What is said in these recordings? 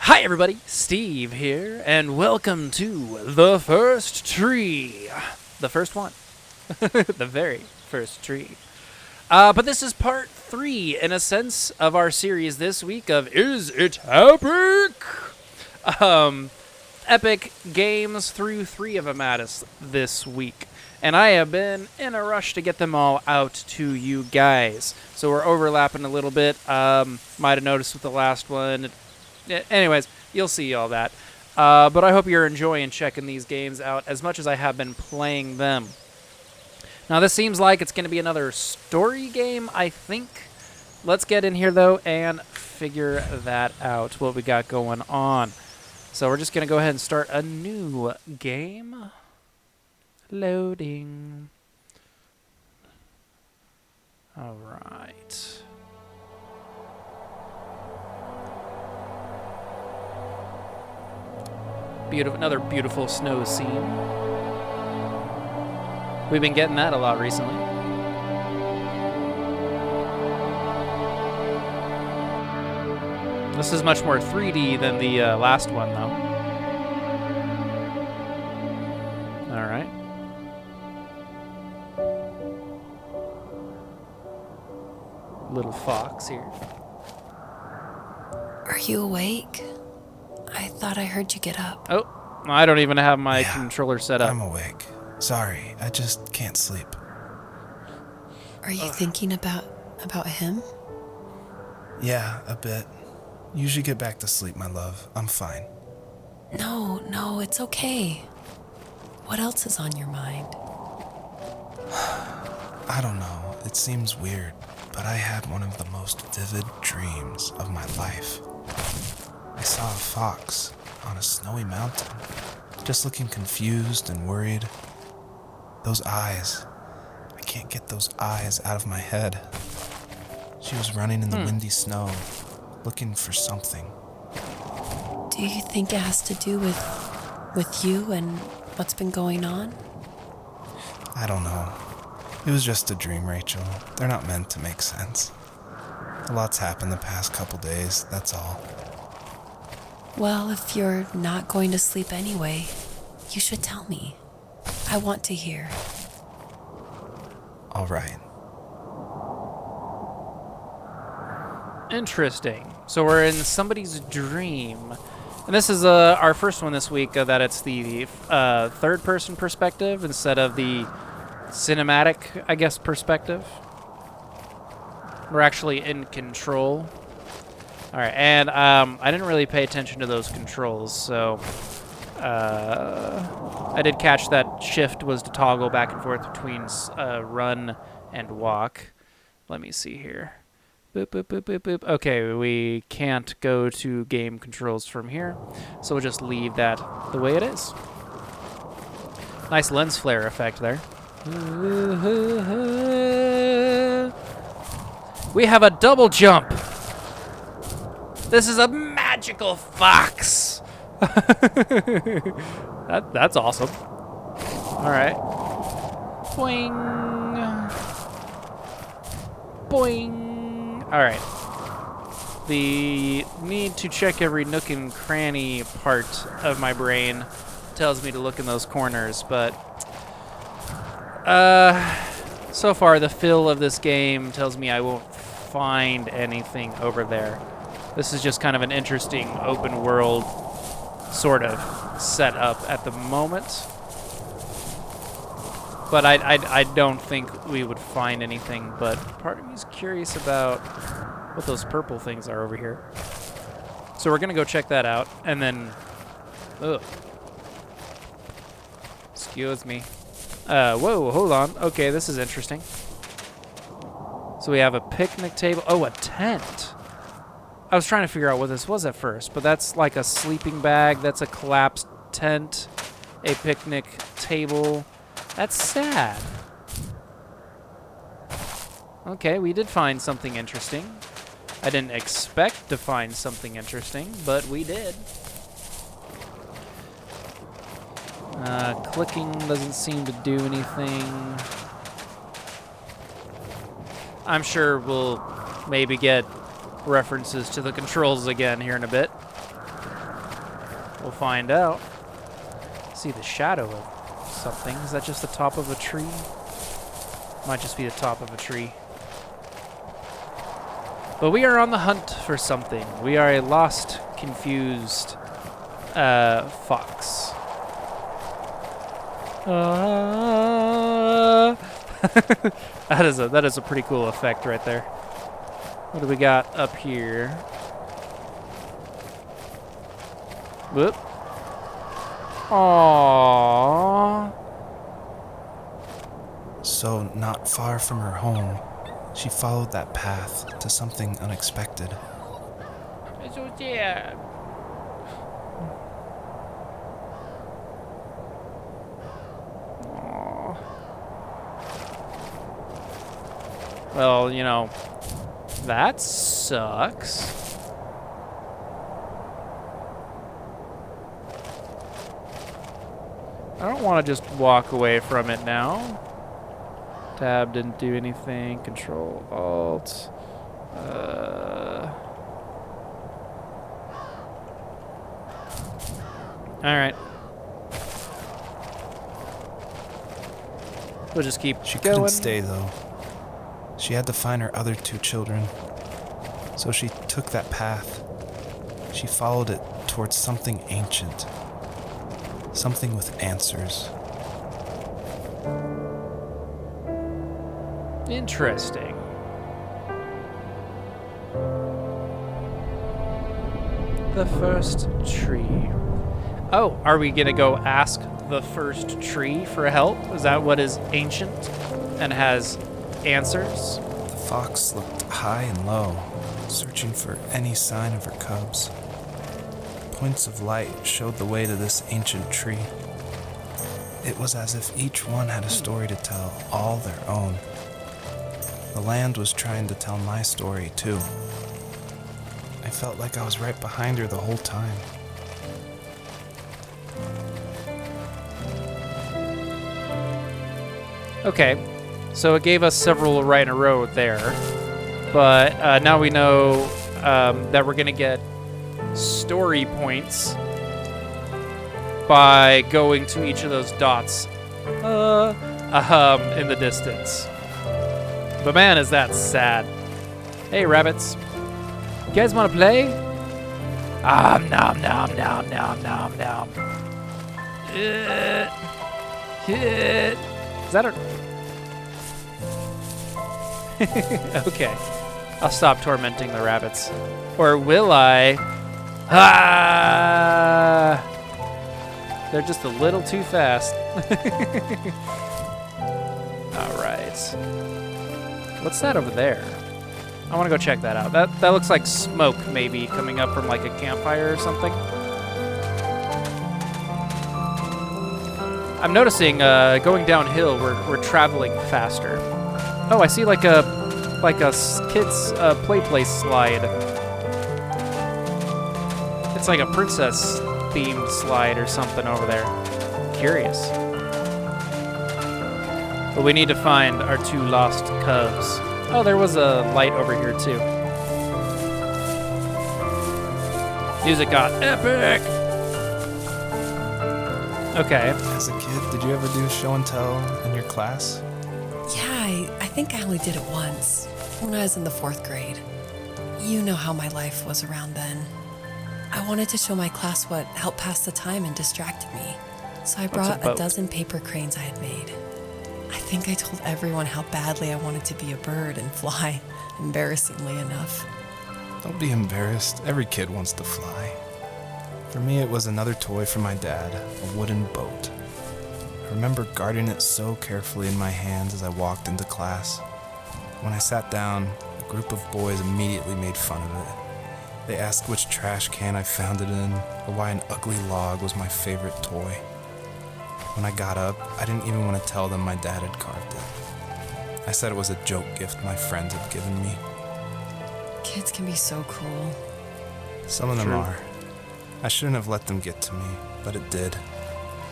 Hi everybody, Steve here, and welcome to The First Tree. The first one. The very first tree. But this is part 3, in a sense, of our series this week of Is It Epic? Epic games through 3 of them at us this week. And I have been in a rush to get them all out to you guys. So we're overlapping a little bit. Might have noticed with the last one. Anyways, you'll see all that. But I hope you're enjoying checking these games out as much as I have been playing them. Now, this seems like it's going to be another story game, I think. Let's get in here, though, and figure that out, what we got going on. So we're just going to go ahead and start a new game. Loading. All right. Another beautiful snow scene. We've been getting that a lot recently. This is much more 3D than the last one, though. All right. Little fox here. Are you awake? I thought I heard you get up. Oh, I don't even have my controller set up. I'm awake. Sorry, I just can't sleep. Are you thinking about him? Yeah, a bit. You should get back to sleep, my love. I'm fine. No, it's okay. What else is on your mind? I don't know. It seems weird, but I had one of the most vivid dreams of my life. I saw a fox on a snowy mountain, just looking confused and worried. Those eyes. I can't get those eyes out of my head. She was running in the windy snow, looking for something. Do you think it has to do with you and what's been going on? I don't know. It was just a dream, Rachel. They're not meant to make sense. A lot's happened the past couple days, that's all. Well, if you're not going to sleep anyway, you should tell me. I want to hear. All right. Interesting. So we're in somebody's dream. And this is our first one this week, that it's the third-person perspective instead of the cinematic, I guess, perspective. We're actually in control. All right, and I didn't really pay attention to those controls, so I did catch that shift was to toggle back and forth between run and walk. Let me see here. Boop, boop, boop, boop, boop. Okay, we can't go to game controls from here, so we'll just leave that the way it is. Nice lens flare effect there. We have a double jump. This is a magical fox. That's awesome. All right. Boing. Boing. All right. The need to check every nook and cranny part of my brain tells me to look in those corners, but so far the feel of this game tells me I won't find anything over there. This is just kind of an interesting open world sort of setup at the moment. But I don't think we would find anything, but part of me is curious about what those purple things are over here. So we're going to go check that out, and then... Ugh. Excuse me. Whoa, hold on. Okay, this is interesting. So we have a picnic table. Oh, a tent. I was trying to figure out what this was at first, but that's like a sleeping bag. That's a collapsed tent, a picnic table. That's sad. Okay, we did find something interesting. I didn't expect to find something interesting, but we did. Clicking doesn't seem to do anything. I'm sure we'll maybe get references to the controls again here in a bit. We'll find out. See the shadow of something. Is that just the top of a tree? Might just be the top of a tree. But we are on the hunt for something. We are a lost, confused fox. That is a pretty cool effect right there. What do we got up here? Whoop. Aww. So, not far from her home, she followed that path to something unexpected. Aww. Well, you know, that sucks. I don't want to just walk away from it now. Tab didn't do anything. Control Alt. All right. We'll just keep She going. couldn't stay, though. She had to find her other 2 children. So she took that path. She followed it towards something ancient. Something with answers. Interesting. The first tree. Oh, are we gonna go ask the first tree for help? Is that what is ancient and has answers? The fox looked high and low, searching for any sign of her cubs. Points of light showed the way to this ancient tree. It was as if each one had a story to tell, all their own. The land was trying to tell my story, too. I felt like I was right behind her the whole time. Okay, so it gave us several right in a row there, but now we know that we're gonna get story points by going to each of those dots in the distance. But man, is that sad. Hey, rabbits. You guys want to play? Nom nom nom nom nom nom. Is that a... Okay. I'll stop tormenting the rabbits. Or will I? Ah! They're just a little too fast. Alright. What's that over there? I want to go check that out. That looks like smoke, maybe, coming up from like a campfire or something. I'm noticing going downhill, we're traveling faster. Oh, I see like a kid's play place slide. It's like a princess themed slide or something over there. Curious. But we need to find our 2 lost cubs. Oh, there was a light over here too. Music got epic. Okay. As a kid, did you ever do show and tell in your class? Yeah, I think I only did it once, when I was in the 4th grade. You know how my life was around then. I wanted to show my class what helped pass the time and distracted me. So I brought a dozen paper cranes I had made. I think I told everyone how badly I wanted to be a bird and fly, embarrassingly enough. Don't be embarrassed. Every kid wants to fly. For me, it was another toy from my dad, a wooden boat. I remember guarding it so carefully in my hands as I walked into class. When I sat down, a group of boys immediately made fun of it. They asked which trash can I found it in, or why an ugly log was my favorite toy. When I got up, I didn't even want to tell them my dad had carved it. I said it was a joke gift my friends had given me. Kids can be so cruel. Some of them True. are. I shouldn't have let them get to me, but it did.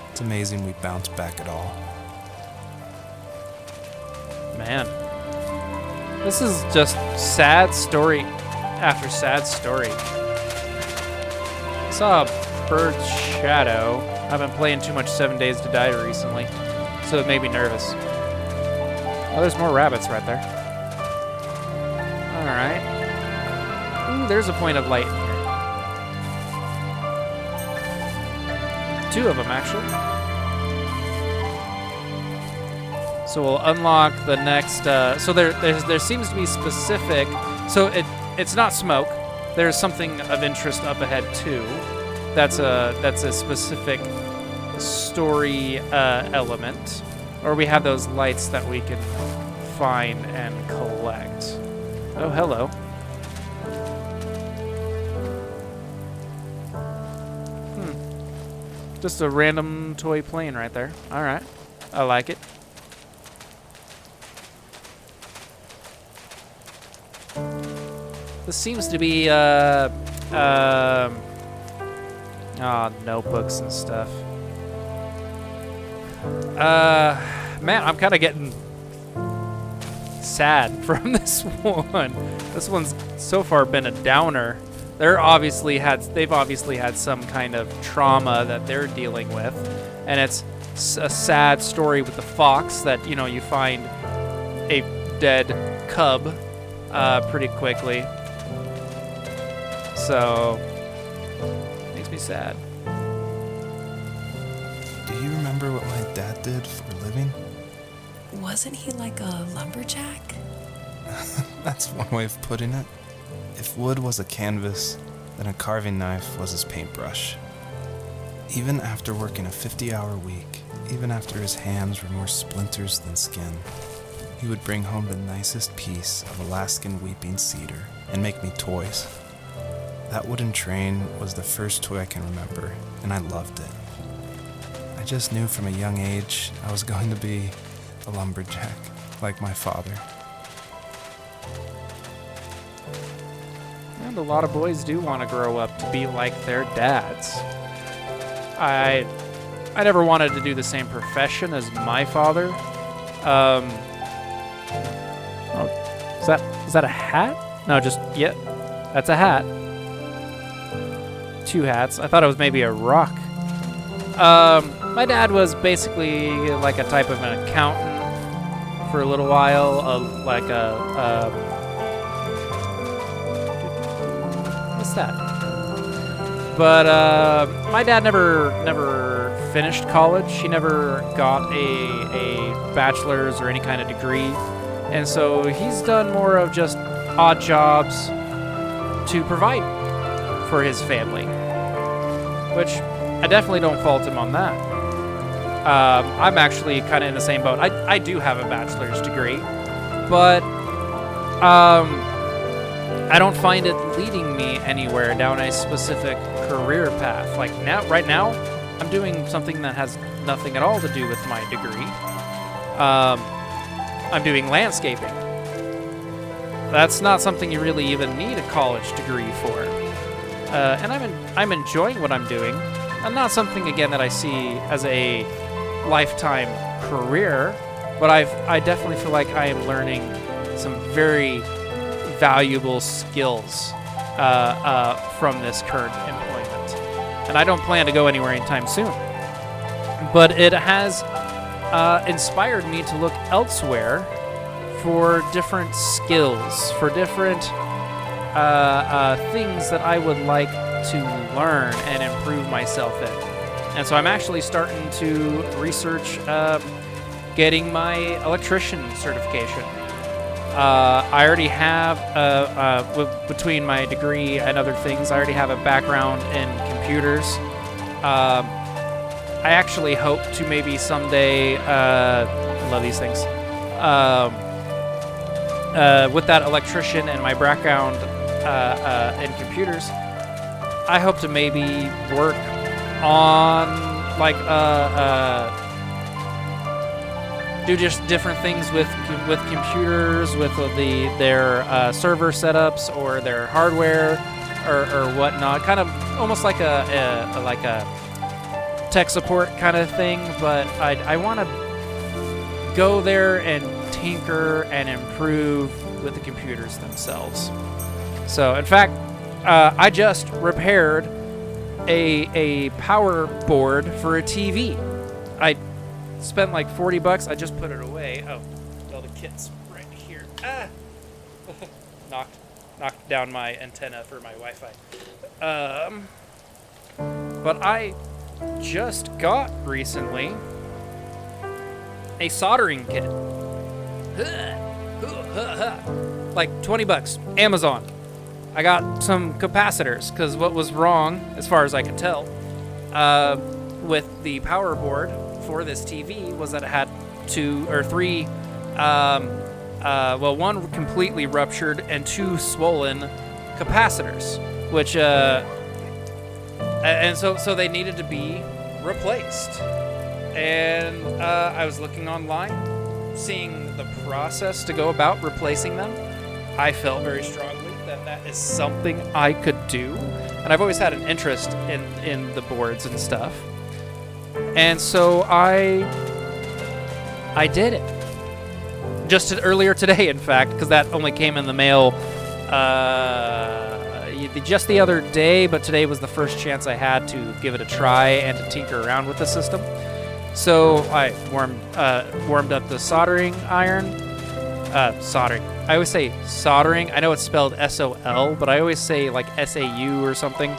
It's amazing we bounced back at all. Man. This is just sad story after sad story. Saw a bird's shadow. I've been playing too much 7 Days to Die recently, so it made me nervous. Oh, there's more rabbits right there. Alright. Ooh, there's a point of light in here. 2 of them, actually. So we'll unlock the next... so there seems to be specific... So it's not smoke. There's something of interest up ahead, too. That's a specific story element. Or we have those lights that we can find and collect. Oh, hello. Just a random toy plane right there. All right. I like it. This seems to be notebooks and stuff. Man, I'm kind of getting sad from this one. This one's so far been a downer. They've obviously had some kind of trauma that they're dealing with, and it's a sad story with the fox that, you know, you find a dead cub pretty quickly. So, makes me sad. Do you remember what my dad did for a living? Wasn't he like a lumberjack? That's one way of putting it. If wood was a canvas, then a carving knife was his paintbrush. Even after working a 50-hour week, even after his hands were more splinters than skin, he would bring home the nicest piece of Alaskan weeping cedar and make me toys. That wooden train was the first toy I can remember, and I loved it. I just knew from a young age I was going to be a lumberjack, like my father. And a lot of boys do want to grow up to be like their dads. I never wanted to do the same profession as my father. Oh, is that a hat? No, that's a hat. 2 hats. I thought it was maybe a rock. My dad was basically like a type of an accountant for a little while, what's that? But my dad never finished college. He never got a bachelor's or any kind of degree, and so he's done more of just odd jobs to provide for his family, which I definitely don't fault him on that. I'm actually kind of in the same boat. I do have a bachelor's degree, but I don't find it leading me anywhere down a specific career path. Like right now, I'm doing something that has nothing at all to do with my degree. I'm doing landscaping. That's not something you really even need a college degree for. And I'm enjoying what I'm doing. And not something, again, that I see as a lifetime career, but I definitely feel like I am learning some very valuable skills from this current employment. And I don't plan to go anywhere anytime soon. But it has inspired me to look elsewhere for different skills, for different things that I would like to learn and improve myself in. And so I'm actually starting to research getting my electrician certification. I already have, between my degree and other things, I already have a background in computers. I actually hope to maybe someday, I love these things, with that electrician and my background in computers, I hope to maybe work on, like, do just different things with computers, with their server setups or their hardware or whatnot. Kind of almost like a tech support kind of thing, but I want to go there and tinker and improve with the computers themselves. So, in fact, I just repaired a power board for a TV. I spent like $40. I just put it away. Oh, all the kit's right here. Ah, knocked down my antenna for my Wi-Fi. But I just got recently a soldering kit. Like $20, Amazon. I got some capacitors, because what was wrong, as far as I could tell, with the power board for this TV was that it had two or three, one completely ruptured and two swollen capacitors, which, and so they needed to be replaced. And I was looking online, seeing the process to go about replacing them. I felt very strongly that is something I could do, and I've always had an interest in the boards and stuff. And so I did it just earlier today, in fact, because that only came in the mail just the other day, but today was the first chance I had to give it a try and to tinker around with the system. So I warmed up the soldering iron. Soldering. I always say soldering. I know it's spelled S-O-L, but I always say like S-A-U or something.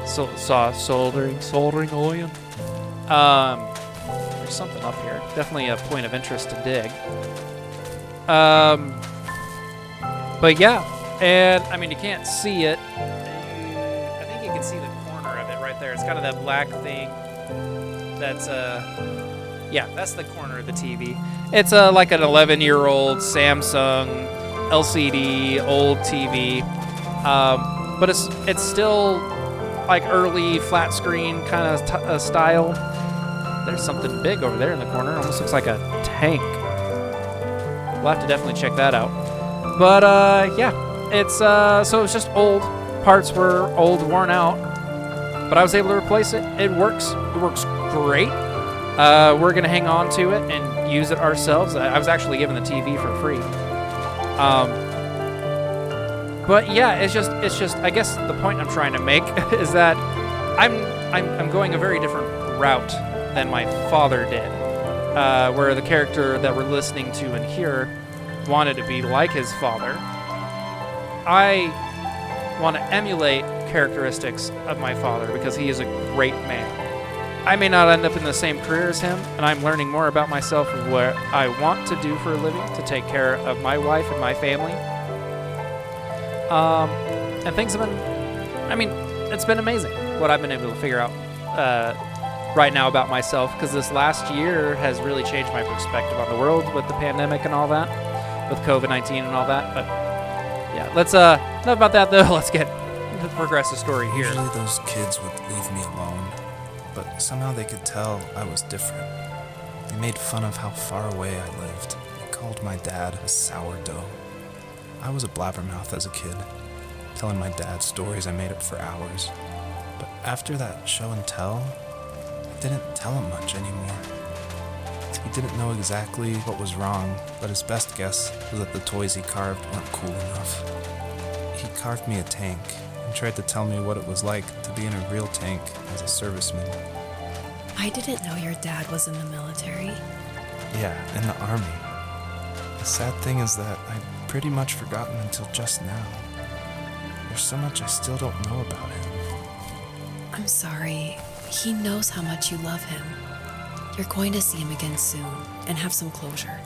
Soldering iron. There's something up here. Definitely a point of interest to dig. But yeah, and I mean you can't see it. I think you can see the corner of it right there. It's kind of that black thing. That's yeah, that's the corner of the TV. It's like an 11-year-old Samsung LCD old TV, but it's still like early flat screen kind of style. There's something big over there in the corner. Almost looks like a tank. We'll have to definitely check that out. But yeah, it's so it's just old. Parts were old, worn out, but I was able to replace it. It works. It works great. We're gonna hang on to it and use it ourselves. I was actually given the TV for free. But yeah, it's just. I guess the point I'm trying to make is that I'm going a very different route than my father did, where the character that we're listening to and hear wanted to be like his father. I want to emulate characteristics of my father because he is a great man. I may not end up in the same career as him, and I'm learning more about myself and what I want to do for a living to take care of my wife and my family. And things have been, I mean, it's been amazing what I've been able to figure out right now about myself, because this last year has really changed my perspective on the world with the pandemic and all that, with COVID-19 and all that. But yeah, let's enough about that though. Let's progress the story here. Usually those kids would leave me alone, but somehow they could tell I was different. They made fun of how far away I lived. They called my dad a sourdough. I was a blabbermouth as a kid, telling my dad stories I made up for hours. But after that show and tell, I didn't tell him much anymore. He didn't know exactly what was wrong, but his best guess was that the toys he carved weren't cool enough. He carved me a tank and tried to tell me what it was like to be in a real tank as a serviceman. I didn't know your dad was in the military. Yeah, in the army. The sad thing is that I'd pretty much forgotten until just now. There's so much I still don't know about him. I'm sorry. He knows how much you love him. You're going to see him again soon and have some closure,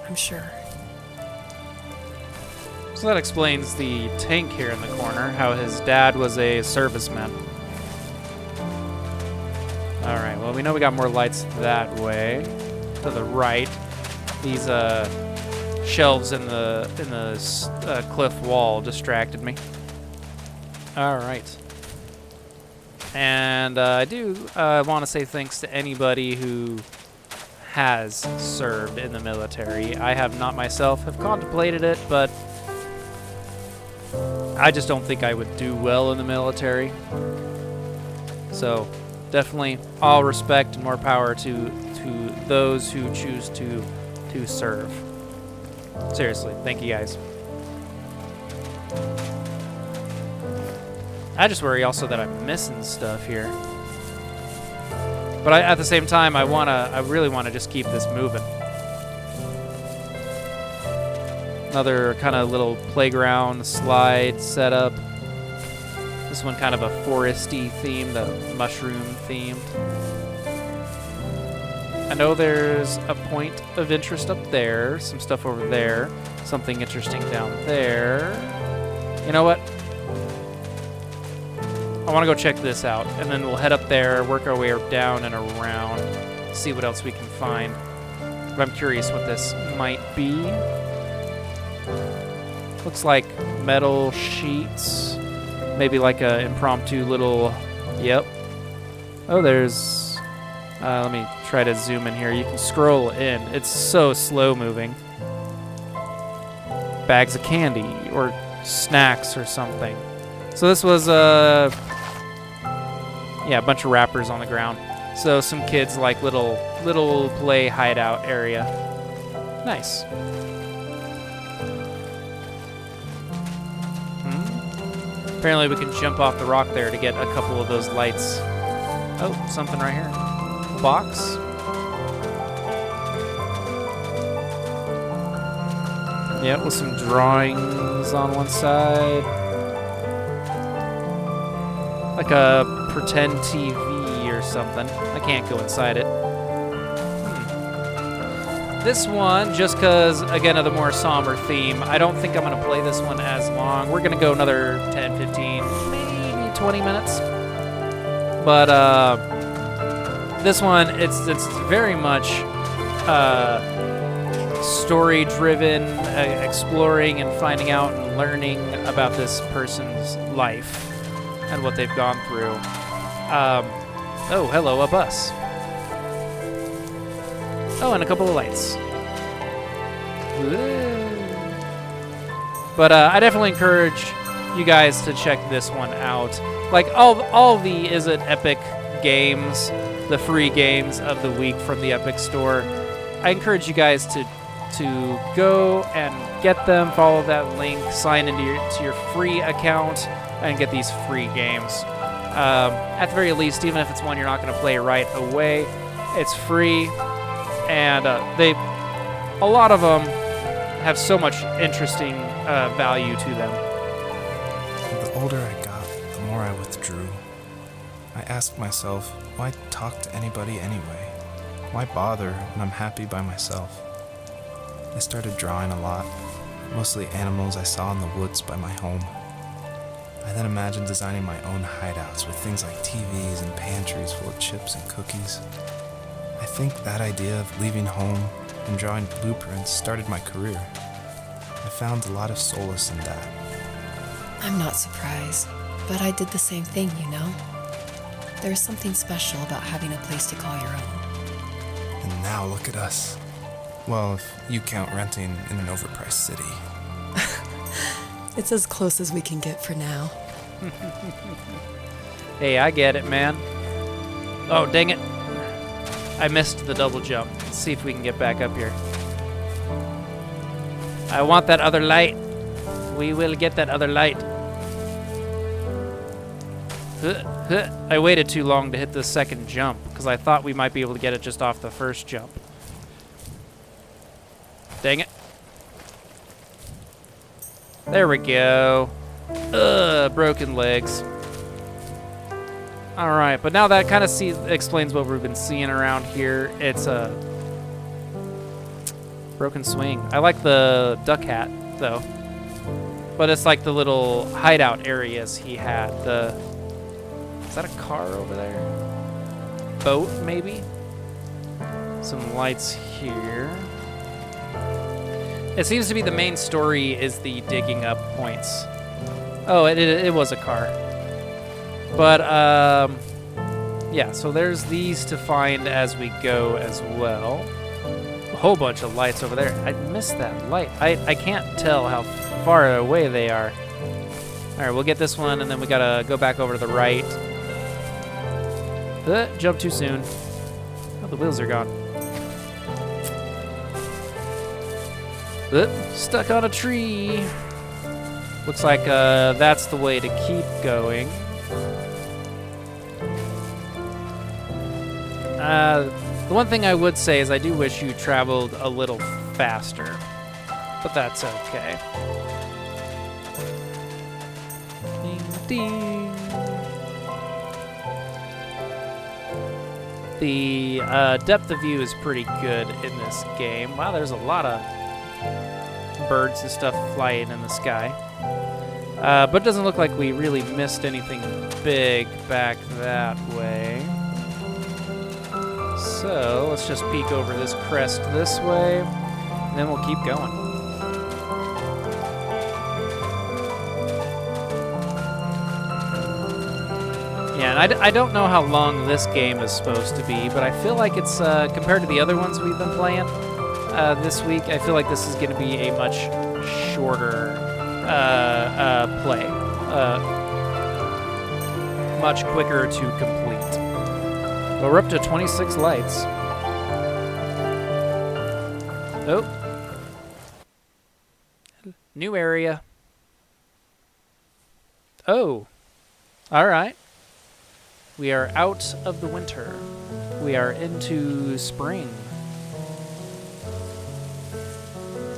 I'm sure. So that explains the tank here in the corner, how his dad was a serviceman. Alright, well, we know we got more lights that way. To the right. These shelves in the cliff wall distracted me. Alright. And I do want to say thanks to anybody who has served in the military. I have not myself, have contemplated it, but I just don't think I would do well in the military. So definitely all respect and more power to those who choose to serve. Seriously, thank you guys. I just worry also that I'm missing stuff here. But at the same time, I really wanna just keep this moving. Another kind of little playground slide setup. This one kind of a foresty themed, a mushroom themed. I know there's a point of interest up there, some stuff over there, something interesting down there. You know what? I want to go check this out, and then we'll head up there, work our way down and around, see what else we can find. But I'm curious what this might be. Looks like metal sheets. Maybe like a impromptu little, yep. Oh, there's, let me try to zoom in here. You can scroll in. It's so slow moving. Bags of candy or snacks or something. So this was, yeah, a bunch of wrappers on the ground. So some kids like little play hideout area. Nice. Apparently we can jump off the rock there to get a couple of those lights. Oh, something right here. Box. Yeah, with some drawings on one side. Like a pretend TV or something. I can't go inside it. This one, just because, again, of the more somber theme, I don't think I'm going to play this one as long. We're going to go another 10, 15, maybe 20 minutes. But this one, it's very much story-driven, exploring and finding out and learning about this person's life and what they've gone through. Oh, hello, a bus. Oh, and a couple of lights. But I definitely encourage you guys to check this one out. Like all the Is It Epic games, the free games of the week from the Epic Store, I encourage you guys to go and get them, follow that link, sign into your free account, and get these free games. At the very least, even if it's one you're not going to play right away, it's free. And a lot of them have so much interesting value to them. The older I got, the more I withdrew. I asked myself, why talk to anybody anyway? Why bother when I'm happy by myself? I started drawing a lot, mostly animals I saw in the woods by my home. I then imagined designing my own hideouts with things like TVs and pantries full of chips and cookies. I think that idea of leaving home and drawing blueprints started my career. I found a lot of solace in that. I'm not surprised, but I did the same thing, you know? There's something special about having a place to call your own. And now look at us. Well, if you count renting in an overpriced city. It's as close as we can get for now. Hey, I get it, man. Oh, dang it. I missed the double jump. Let's see if we can get back up here. I want that other light. We will get that other light. I waited too long to hit the second jump because I thought we might be able to get it just off the first jump. Dang it. There we go. Broken legs. All right, but now that kind of explains what we've been seeing around here. It's a broken swing. I like the duck hat, though. But it's like the little hideout areas he had. Is that a car over there? Boat, maybe? Some lights here. It seems to be the main story is the digging up points. Oh, it was a car. But, yeah, so there's these to find as we go as well. A whole bunch of lights over there. I missed that light. I can't tell how far away they are. All right, we'll get this one, and then we gotta go back over to the right. Jump too soon. Oh, the wheels are gone. Stuck on a tree. Looks like that's the way to keep going. The one thing I would say is I do wish you traveled a little faster, but that's okay. Ding, ding. The depth of view is pretty good in this game. Wow, there's a lot of birds and stuff flying in the sky. But it doesn't look like we really missed anything big back that way. So let's just peek over this crest this way, and then we'll keep going. Yeah, and I don't know how long this game is supposed to be, but I feel like it's, compared to the other ones we've been playing this week, I feel like this is going to be a much shorter play. Much quicker to complete. But we're up to 26 lights. Oh. New area. Oh. All right. We are out of the winter. We are into spring.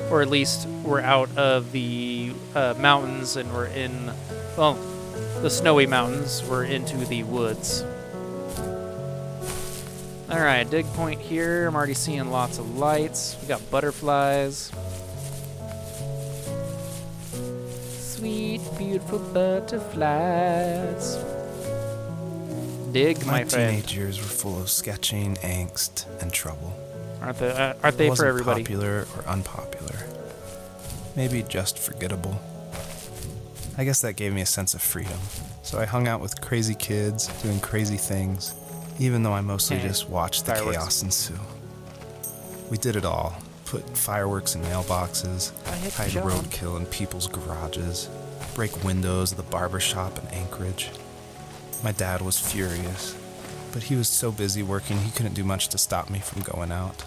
Or at least we're out of the mountains and we're in, well, the snowy mountains. We're into the woods. All right, dig point here. I'm already seeing lots of lights. We got butterflies. Sweet, beautiful butterflies. Dig, my friend. teenage years were full of sketching, angst, and trouble. Aren't they for everybody? Popular or unpopular. Maybe just forgettable. I guess that gave me a sense of freedom. So I hung out with crazy kids, doing crazy things, even though I mostly just watched the Fireworks. chaos ensue. We did it all. Put fireworks in mailboxes, hide John. roadkill in people's garages, break windows of the barber shop in Anchorage. My dad was furious, but he was so busy working he couldn't do much to stop me from going out.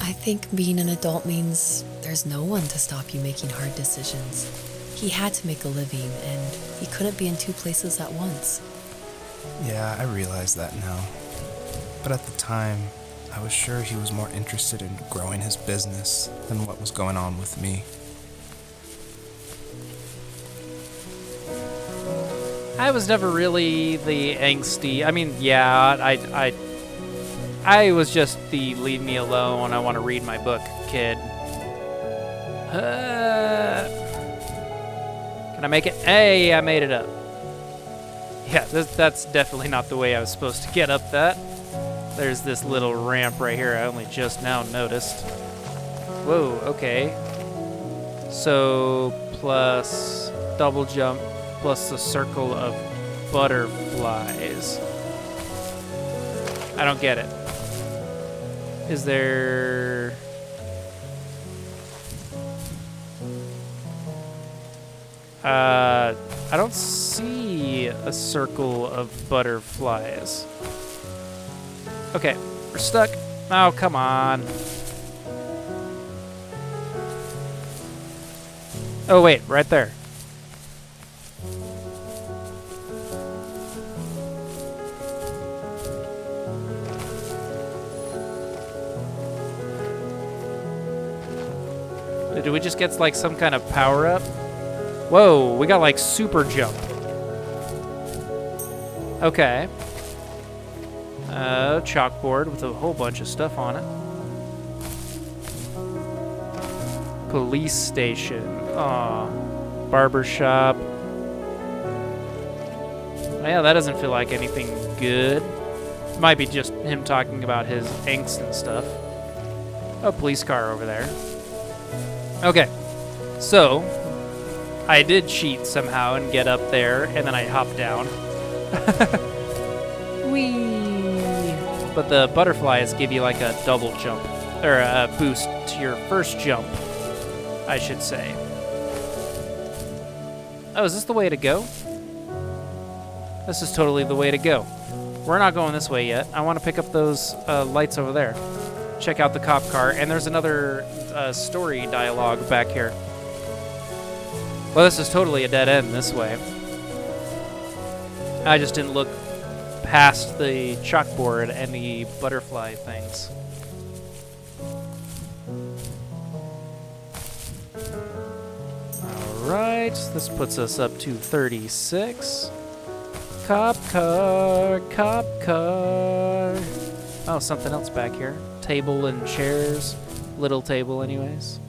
I think being an adult means there's no one to stop you making hard decisions. He had to make a living, and he couldn't be in two places at once. Yeah, I realize that now. But at the time, I was sure he was more interested in growing his business than what was going on with me. I was never really the angsty. I mean, yeah, I was just the leave me alone, I want to read my book kid. Can I make it? Hey, I made it up. Yeah, that's definitely not the way I was supposed to get up that. There's this little ramp right here I only just now noticed. Whoa, okay. So, plus double jump, plus the circle of butterflies. I don't get it. Is there... I don't see a circle of butterflies. Okay, we're stuck. Oh, come on. Oh, wait, right there. Did we just get like some kind of power up? Whoa, we got like super jump. Okay. Chalkboard with a whole bunch of stuff on it. Police station. Aw. Barber shop. Oh, yeah, that doesn't feel like anything good. Might be just him talking about his angst and stuff. Oh, police car over there. Okay. So, I did cheat somehow and get up there, and then I hopped down. Whee! But the butterflies give you like a double jump, or a boost to your first jump, I should say. Oh, is this the way to go? This is totally the way to go. We're not going this way yet. I want to pick up those lights over there. Check out the cop car, and there's another story dialogue back here. Well, this is totally a dead end this way. I just didn't look past the chalkboard and the butterfly things. Alright, this puts us up to 36. Cop car, cop car. Oh, something else back here. Table and chairs. Little table anyways.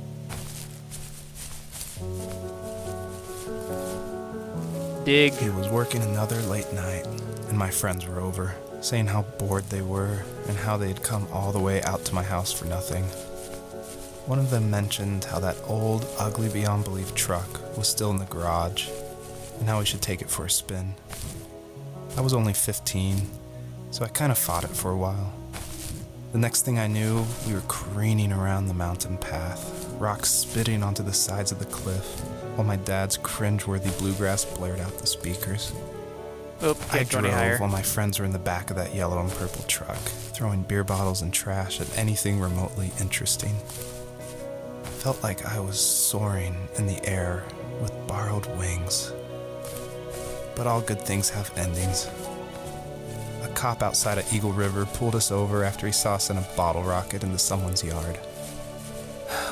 Dig. It was working another late night, and my friends were over, saying how bored they were and how they'd come all the way out to my house for nothing. One of them mentioned how that old, ugly beyond belief truck was still in the garage, and how we should take it for a spin. I was only 15, so I kind of fought it for a while. The next thing I knew, we were careening around the mountain path, rocks spitting onto the sides of the cliff, while my dad's cringeworthy bluegrass blared out the speakers. Oh, I can't go any drove higher. while my friends were in the back of that yellow and purple truck, throwing beer bottles and trash at anything remotely interesting. Felt like I was soaring in the air with borrowed wings. But all good things have endings. A cop outside of Eagle River pulled us over after he saw us send a bottle rocket into someone's yard.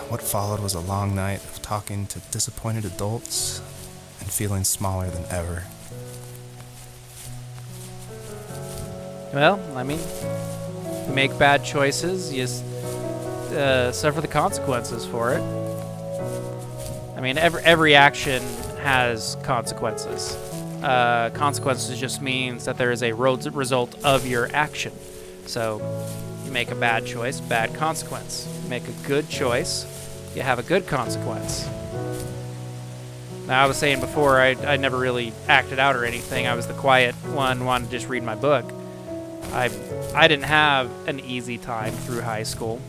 What followed was a long night of talking to disappointed adults and feeling smaller than ever. Well, I mean, you make bad choices, you suffer the consequences for it. I mean, every action has consequences. Consequences just means that there is a result of your action. So, you make a bad choice, bad consequence. You make a good choice, you have a good consequence. Now, I was saying before, I never really acted out or anything. I was the quiet one, wanted to just read my book. I didn't have an easy time through high school.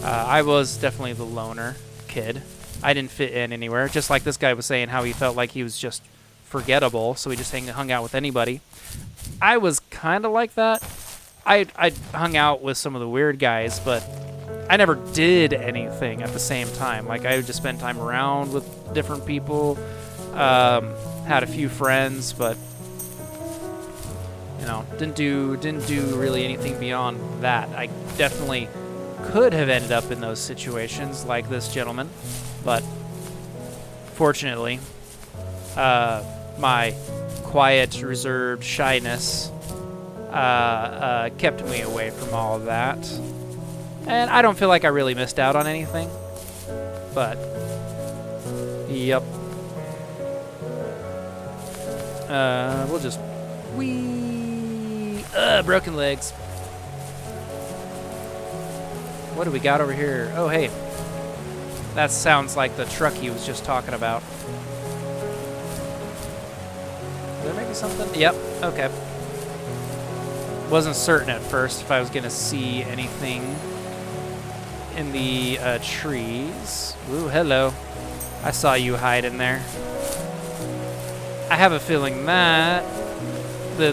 I was definitely the loner kid. I didn't fit in anywhere. Just like this guy was saying how he felt like he was just forgettable, so he just hung out with anybody. I was kind of like that. I hung out with some of the weird guys, but I never did anything at the same time. Like, I would just spend time around with different people, had a few friends, but you know, didn't do really anything beyond that. I definitely could have ended up in those situations like this gentleman, but fortunately, my quiet, reserved shyness kept me away from all of that. And I don't feel like I really missed out on anything, but yep. We'll just broken legs. What do we got over here? Oh, hey. That sounds like the truck he was just talking about. Is there maybe something? Yep, okay. Wasn't certain at first if I was going to see anything in the trees. Ooh, hello. I saw you hide in there. I have a feeling that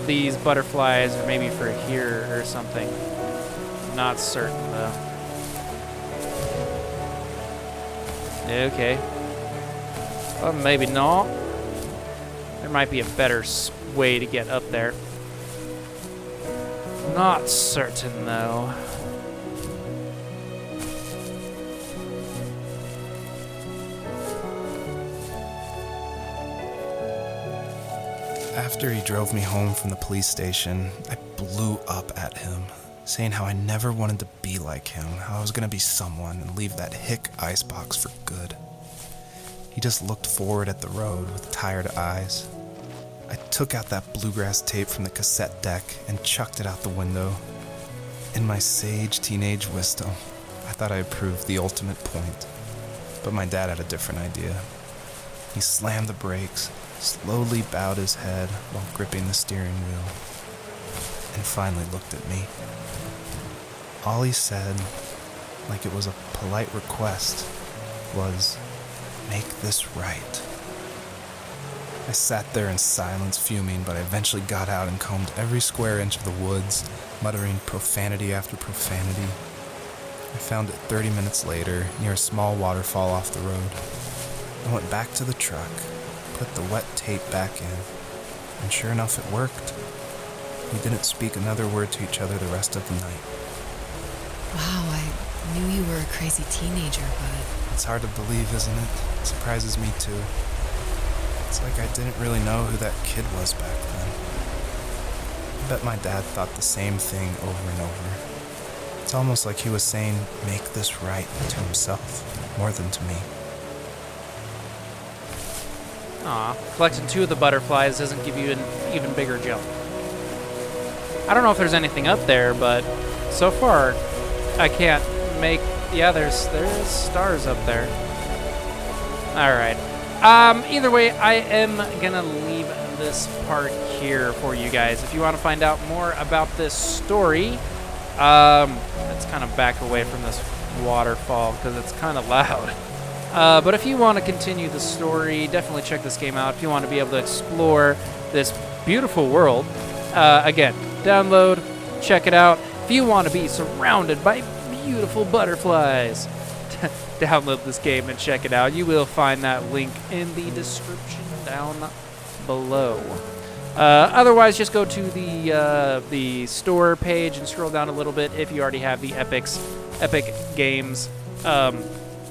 these butterflies are maybe for here or something. Not certain, though. Okay. Well, maybe not. There might be a better way to get up there. Not certain, though. After he drove me home from the police station, I blew up at him, saying how I never wanted to be like him, how I was going to be someone and leave that hick icebox for good. He just looked forward at the road with tired eyes. I took out that bluegrass tape from the cassette deck and chucked it out the window. In my sage teenage wisdom, I thought I had proved the ultimate point, but my dad had a different idea. He slammed the brakes, slowly bowed his head while gripping the steering wheel, and finally looked at me. All he said, like it was a polite request, was, "Make this right." I sat there in silence, fuming, but I eventually got out and combed every square inch of the woods, muttering profanity after profanity. I found it 30 minutes later, near a small waterfall off the road. I went back to the truck, put the wet tape back in, and sure enough, it worked. We didn't speak another word to each other the rest of the night. Wow, I knew you were a crazy teenager, but It's hard to believe, isn't it? It surprises me too. It's like I didn't really know who that kid was back then. I bet my dad thought the same thing over and over. It's almost like he was saying, make this right to himself, more than to me. Aw, collecting 2 of the butterflies doesn't give you an even bigger jump. I don't know if there's anything up there, but so far I can't make... Yeah, there's stars up there. Alright. Either way, I am gonna leave this part here for you guys. If you want to find out more about this story, let's kind of back away from this waterfall because it's kind of loud. But if you want to continue the story, definitely check this game out. If you want to be able to explore this beautiful world, again, download, check it out. If you want to be surrounded by beautiful butterflies, download this game and check it out. You will find that link in the description down below. Otherwise, just go to the store page and scroll down a little bit if you already have the Epic Games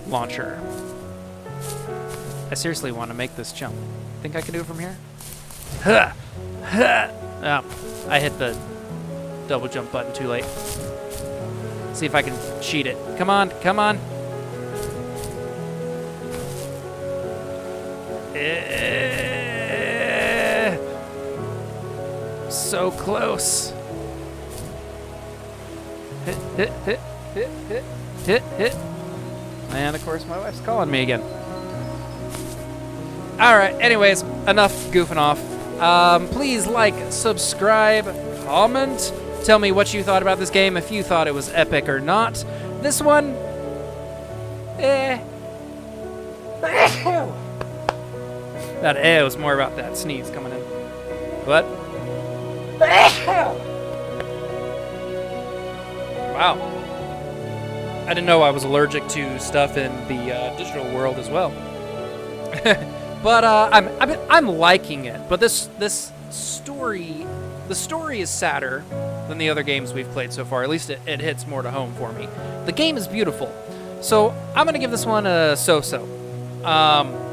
launcher. I seriously want to make this jump. Think I can do it from here? Ha! Ha! Oh, I hit the double jump button too late. See if I can cheat it. Come on, come on. So close. Hit, hit, hit, hit, hit, hit, hit. And of course, my wife's calling me again. Alright, anyways, enough goofing off. Please like, subscribe, comment. Tell me what you thought about this game, if you thought it was epic or not. This one, That was more about that sneeze coming in. What? Wow. I didn't know I was allergic to stuff in the digital world as well. But I'm liking it. But this story, the story is sadder than the other games we've played so far. At least it hits more to home for me. The game is beautiful, so I'm gonna give this one a so-so.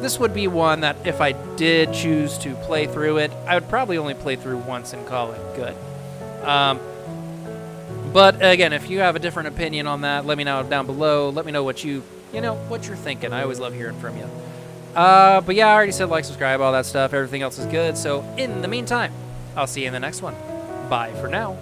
This would be one that if I did choose to play through it, I would probably only play through once and call it good. But again, if you have a different opinion on that, let me know down below. Let me know what what you're thinking. I always love hearing from you. But yeah, I already said like, subscribe, all that stuff. Everything else is good. So in the meantime, I'll see you in the next one. Bye for now.